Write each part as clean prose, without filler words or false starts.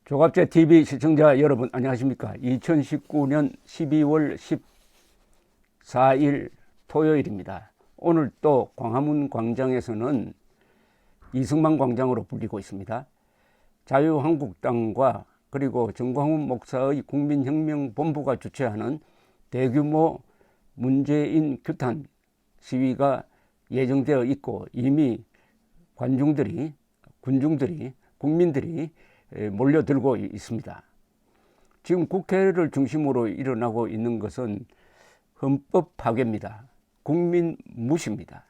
조갑제 TV 시청자 여러분 안녕하십니까. 2019년 12월 14일 토요일입니다. 오늘 또 광화문 광장에서는 이승만 광장으로 불리고 있습니다. 자유한국당과 그리고 정광훈 목사의 국민혁명본부가 주최하는 대규모 문재인 규탄 시위가 예정되어 있고 이미 군중들이 국민들이 몰려들고 있습니다. 지금 국회를 중심으로 일어나고 있는 것은 헌법 파괴입니다. 국민 무시입니다.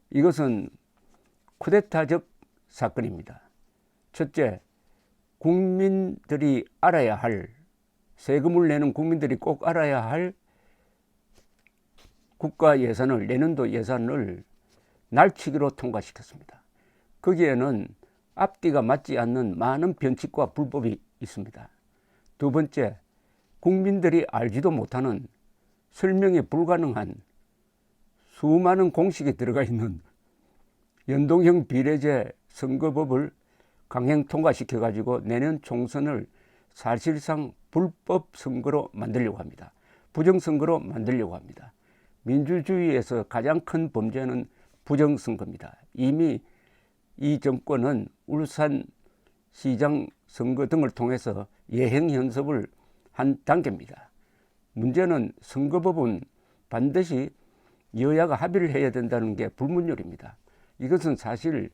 이것은 쿠데타적 사건입니다. 첫째, 국민들이 알아야 할, 세금을 내는 국민들이 꼭 알아야 할 국가 예산을, 내년도 예산을 날치기로 통과시켰습니다. 거기에는 앞뒤가 맞지 않는 많은 변칙과 불법이 있습니다. 두 번째, 국민들이 알지도 못하는, 설명이 불가능한 수많은 공식이 들어가 있는 연동형 비례제 선거법을 강행 통과시켜 가지고 내년 총선을 사실상 불법 선거로 만들려고 합니다. 부정선거로 만들려고 합니다. 민주주의에서 가장 큰 범죄는 부정선거입니다. 이미 이 정권은 울산시장 선거 등을 통해서 예행연습을 한 단계입니다. 문제는 선거법은 반드시 여야가 합의를 해야 된다는 게 불문율입니다. 이것은 사실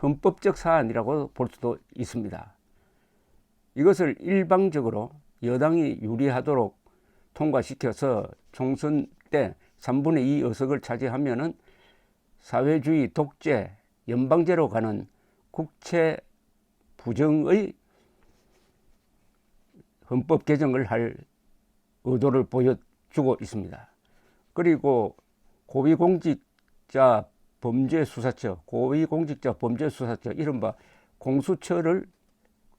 헌법적 사안이라고 볼 수도 있습니다. 이것을 일방적으로 여당이 유리하도록 통과시켜서 총선 때 3분의 2 의석을 차지하면은 사회주의 독재 연방제로 가는 국채 부정의 헌법 개정을 할 의도를 보여주고 있습니다. 그리고 고위공직자 범죄수사처, 이른바 공수처를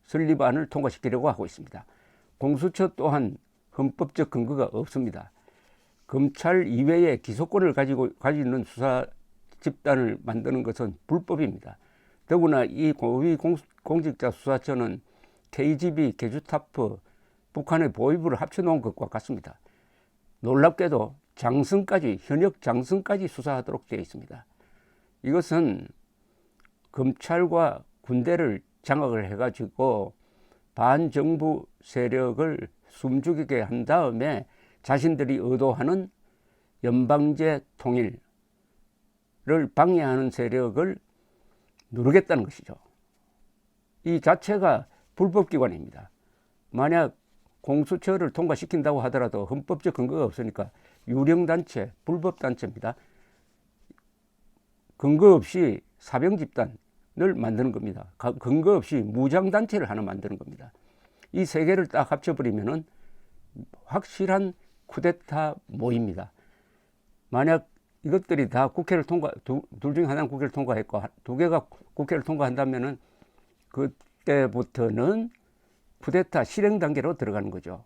설립안을 통과시키려고 하고 있습니다. 공수처 또한 헌법적 근거가 없습니다. 검찰 이외의 기소권을 가지는 수사 집단을 만드는 것은 불법입니다. 더구나 이 고위공직자 수사처는 KGB, 게슈타포, 북한의 보위부를 합쳐놓은 것과 같습니다. 놀랍게도 현역 장성까지 수사하도록 되어 있습니다. 이것은 검찰과 군대를 장악을 해가지고 반정부 세력을 숨죽이게 한 다음에 자신들이 의도하는 연방제 통일을 방해하는 세력을 누르겠다는 것이죠. 이 자체가 불법기관입니다. 만약 공수처를 통과시킨다고 하더라도 헌법적 근거가 없으니까 유령단체, 불법단체입니다. 근거 없이 사병집단을 만드는 겁니다. 근거 없이 무장단체를 하나 만드는 겁니다. 이 세 개를 딱 합쳐버리면은 확실한 쿠데타 모입니다. 만약 이것들이 다 국회를 둘 중에 하나는 국회를 통과했고 두 개가 국회를 통과한다면은 그때부터는 쿠데타 실행 단계로 들어가는 거죠.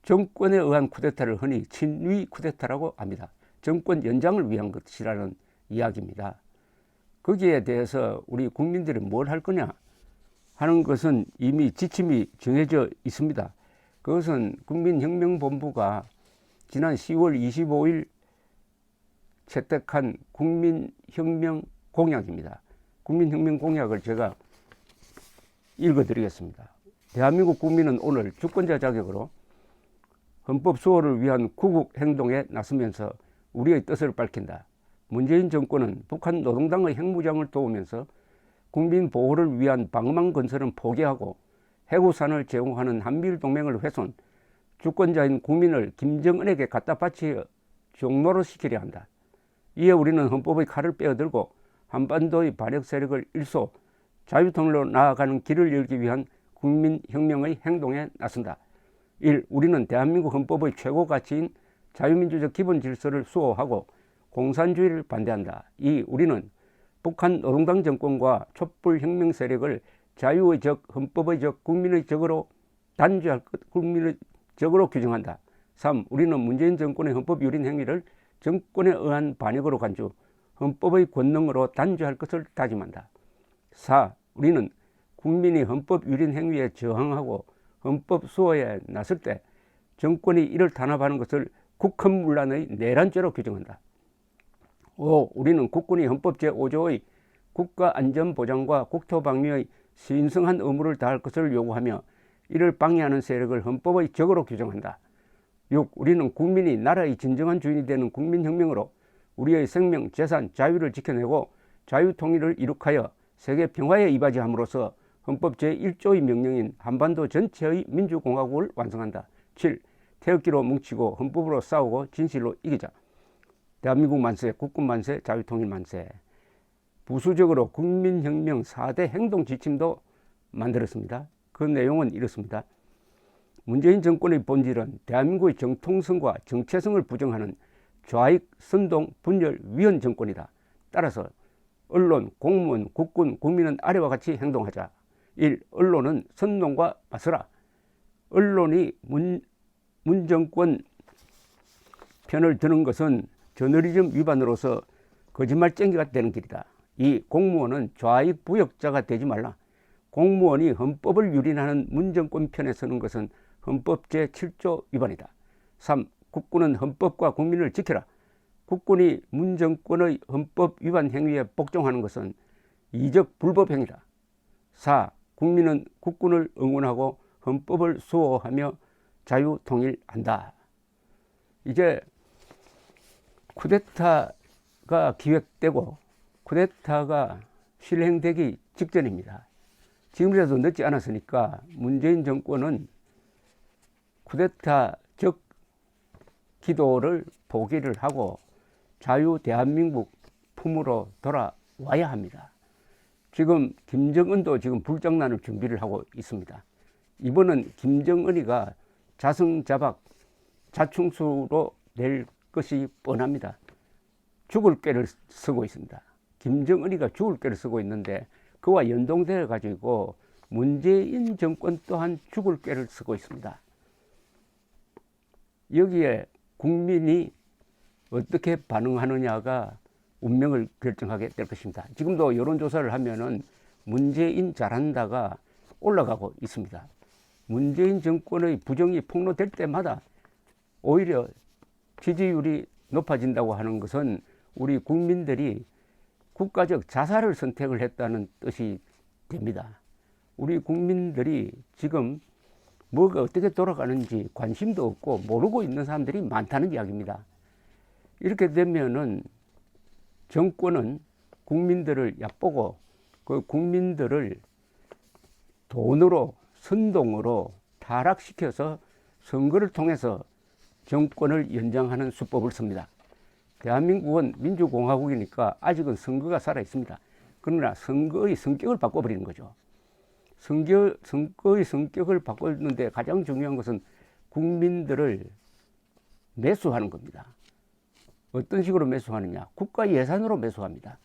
정권에 의한 쿠데타를 흔히 친위 쿠데타라고 합니다. 정권 연장을 위한 것이라는 이야기입니다. 거기에 대해서 우리 국민들이 뭘 할 거냐 하는 것은 이미 지침이 정해져 있습니다. 그것은 국민혁명본부가 지난 10월 25일 채택한 국민혁명공약입니다. 국민혁명공약을 제가 읽어드리겠습니다. 대한민국 국민은 오늘 주권자 자격으로 헌법 수호를 위한 구국행동에 나서면서 우리의 뜻을 밝힌다. 문재인 정권은 북한 노동당의 핵무장을 도우면서 국민 보호를 위한 방어망 건설은 포기하고 해구산을 제공하는 한미일 동맹을 훼손, 주권자인 국민을 김정은에게 갖다 바쳐 종로로 시키려 한다. 이에 우리는 헌법의 칼을 빼어들고 한반도의 반역 세력을 일소 자유통일로 나아가는 길을 열기 위한 국민혁명의 행동에 나선다. 1. 우리는 대한민국 헌법의 최고 가치인 자유민주적 기본 질서를 수호하고 공산주의를 반대한다. 2. 우리는 북한 노동당 정권과 촛불 혁명 세력을 자유의 적, 헌법의 적, 국민의 적으로 국민의 적으로 규정한다. 3. 우리는 문재인 정권의 헌법 유린 행위를 정권에 의한 반역으로 간주, 헌법의 권능으로 단죄할 것을 다짐한다. 4. 우리는 국민이 헌법 유린 행위에 저항하고 헌법 수호에 나설 때 정권이 이를 탄압하는 것을 국헌문란의 내란죄로 규정한다. 5. 우리는 국군이 헌법 제5조의 국가안전보장과 국토방위의 신성한 의무를 다할 것을 요구하며 이를 방해하는 세력을 헌법의 적으로 규정한다. 6. 우리는 국민이 나라의 진정한 주인이 되는 국민혁명으로 우리의 생명, 재산, 자유를 지켜내고 자유통일을 이룩하여 세계 평화에 이바지함으로써 헌법 제1조의 명령인 한반도 전체의 민주공화국을 완성한다. 7. 태극기로 뭉치고 헌법으로 싸우고 진실로 이기자. 대한민국 만세, 국군 만세, 자유통일 만세. 부수적으로 국민혁명 4대 행동지침도 만들었습니다. 그 내용은 이렇습니다. 문재인 정권의 본질은 대한민국의 정통성과 정체성을 부정하는 좌익, 선동, 분열, 위헌 정권이다. 따라서 언론, 공무원, 국군, 국민은 아래와 같이 행동하자. 1. 언론은 선동과 맞서라. 언론이 문정권 편을 드는 것은 저널리즘 위반으로서 거짓말쟁이가 되는 길이다. 2. 공무원은 좌익 부역자가 되지 말라. 공무원이 헌법을 유린하는 문정권 편에 서는 것은 헌법 제7조 위반이다. 3. 국군은 헌법과 국민을 지켜라. 국군이 문정권의 헌법 위반 행위에 복종하는 것은 이적 불법 행위다. 4. 국민은 국군을 응원하고 헌법을 수호하며 자유통일한다. 이제 쿠데타가 기획되고 쿠데타가 실행되기 직전입니다. 지금이라도 늦지 않았으니까 문재인 정권은 쿠데타적 기도를 포기를 하고 자유 대한민국 품으로 돌아와야 합니다. 지금 김정은도 지금 불장난을 준비를 하고 있습니다. 이번은 김정은이가 자승자박 자충수로 될 것이 뻔합니다. 죽을 꾀를 쓰고 있습니다. 김정은이가 죽을 꾀를 쓰고 있는데 그와 연동되어 가지고 문재인 정권 또한 죽을 꾀를 쓰고 있습니다. 여기에 국민이 어떻게 반응하느냐가 운명을 결정하게 될 것입니다. 지금도 여론조사를 하면은 문재인 잘한다가 올라가고 있습니다. 문재인 정권의 부정이 폭로될 때마다 오히려 지지율이 높아진다고 하는 것은 우리 국민들이 국가적 자살을 선택을 했다는 뜻이 됩니다. 우리 국민들이 지금 뭐가 어떻게 돌아가는지 관심도 없고 모르고 있는 사람들이 많다는 이야기입니다. 이렇게 되면은 정권은 국민들을 얕보고 그 국민들을 돈으로 선동으로 타락시켜서 선거를 통해서 정권을 연장하는 수법을 씁니다. 대한민국은 민주공화국이니까 아직은 선거가 살아있습니다. 그러나 선거의 성격을 바꿔버리는 거죠. 선거의 성격을 바꾸는데 가장 중요한 것은 국민들을 매수하는 겁니다. 어떤 식으로 매수하느냐? 국가 예산으로 매수합니다.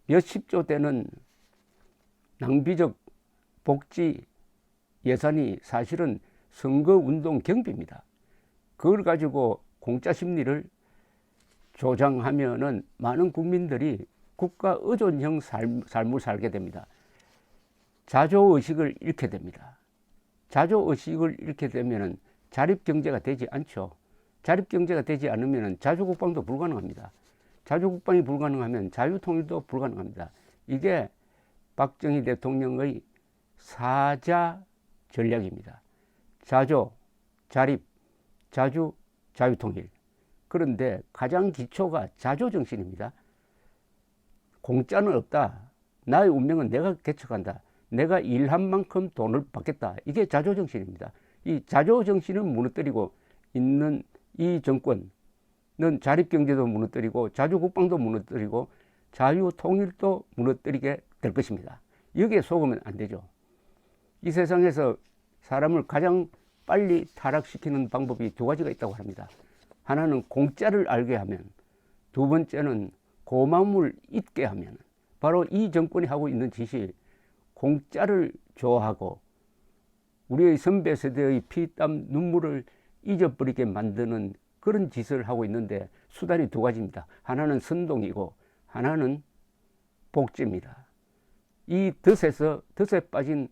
몇십조 되는 낭비적 복지 예산이 사실은 선거운동 경비입니다. 그걸 가지고 공짜 심리를 조장하면은 많은 국민들이 국가 의존형 삶을 살게 됩니다. 자조의식을 잃게 됩니다. 자조의식을 잃게 되면은 자립경제가 되지 않죠. 자립경제가 되지 않으면 자주국방도 불가능합니다. 자주국방이 불가능하면 자유통일도 불가능합니다. 이게 박정희 대통령의 사자 전략입니다. 자조, 자립, 자주, 자유통일. 그런데 가장 기초가 자조정신입니다. 공짜는 없다. 나의 운명은 내가 개척한다. 내가 일한 만큼 돈을 받겠다. 이게 자조정신입니다. 이 자조정신을 무너뜨리고 있는 이 정권은 자립경제도 무너뜨리고 자주국방도 무너뜨리고 자유통일도 무너뜨리게 될 것입니다. 여기에 속으면 안 되죠. 이 세상에서 사람을 가장 빨리 타락시키는 방법이 두 가지가 있다고 합니다. 하나는 공짜를 알게 하면, 두 번째는 고마움을 잊게 하면. 바로 이 정권이 하고 있는 짓이 공짜를 좋아하고 우리의 선배 세대의 피땀 눈물을 잊어버리게 만드는 그런 짓을 하고 있는데 수단이 두 가지입니다. 하나는 선동이고 하나는 복지입니다. 이 덫에 빠진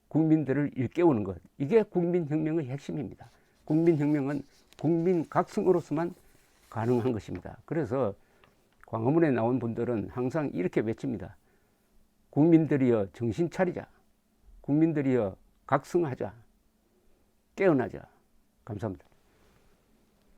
국민들을 일깨우는 것, 이게 국민혁명의 핵심입니다. 국민혁명은 국민 각성으로서만 가능한 것입니다. 그래서 광화문에 나온 분들은 항상 이렇게 외칩니다. 국민들이여 정신 차리자. 국민들이여 각성하자. 깨어나자. 감사합니다.